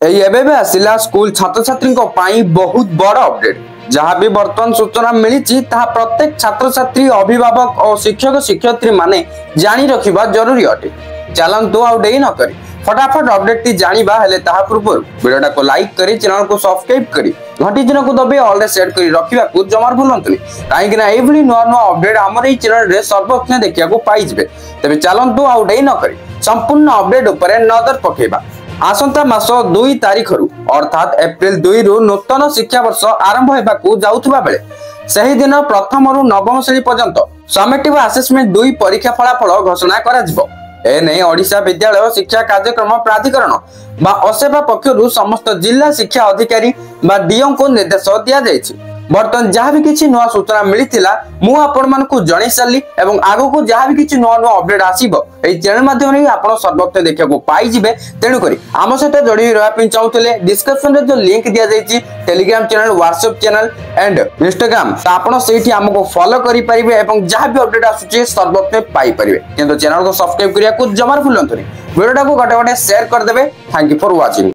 एबे आसिला स्कूल छात्र छात्री बहुत बड़ अपडेट जहाँ भी बर्तमान सूचना मिली प्रत्येक छात्र छात्री अभिभावक और शिक्षक शिक्षयित्री माने जानी रखिबा जरूरी अटे। चलंतु आउ डेरी न करी फटाफट अपडेट टी जानिबा हेले ताहा पूर्व वीडियोटा को लाइक करी चैनल को सब्सक्राइब करी घंटी चिन्ह को दबे ऑल रे सेट करी रखिबा को जमार भूलंतुनी काहेकि ना एभली नुआ नुआ अपडेट हमर ए चैनल रे सर्वप्रथम देखिया को पाई जिवे। तबे चलंतु आउ डेरी न करी संपूर्ण अपडेट ऊपर नजर पकेबा। आसंता मास 2 तारिख रु अर्थात एप्रिल 2 रु नूतन शिक्षा वर्ष आरंभ हेबाकू जाउथबा बेले सही दिन प्रथम रु नवम श्रेणी पर्यंत समेटिव असेसमेंट 2 परीक्षा फलाफल घोषणा करा जिवो। एने ओडिशा विद्यालय शिक्षा कार्यक्रम प्राधिकरण बा असेबा पक्षरु समस्त जिला शिक्षा अधिकारी बा डीओ को निर्देश दिया जायछि। बर्तमान जहाँ भी किसी नुआ सूचना मिली मु आपण मानकु जणै साली एवं आगो को जहाँ भी किसी नुआ नुआ अपडेट आसीबो एई चैनल माध्यम रे आपण सर्वप्रथम देखिया को पाई जिवे। तेनु करी आम सहित जोड़ी रहबा पिन चाहूतले डिस्क्रिप्शन रे जो लिंक दिया जायछि Telegram channel WhatsApp channel and Instagram आपण सेठी हमको फॉलो करि परिबे एवं जहाँ भी अपडेट आसुचे सर्वप्रथम पाई परिबे। किंतु चैनल को सब्सक्राइब करिया को जमार भूलंतुनी वीडियो को गटे गटे शेयर कर देबे। Thank you for watching.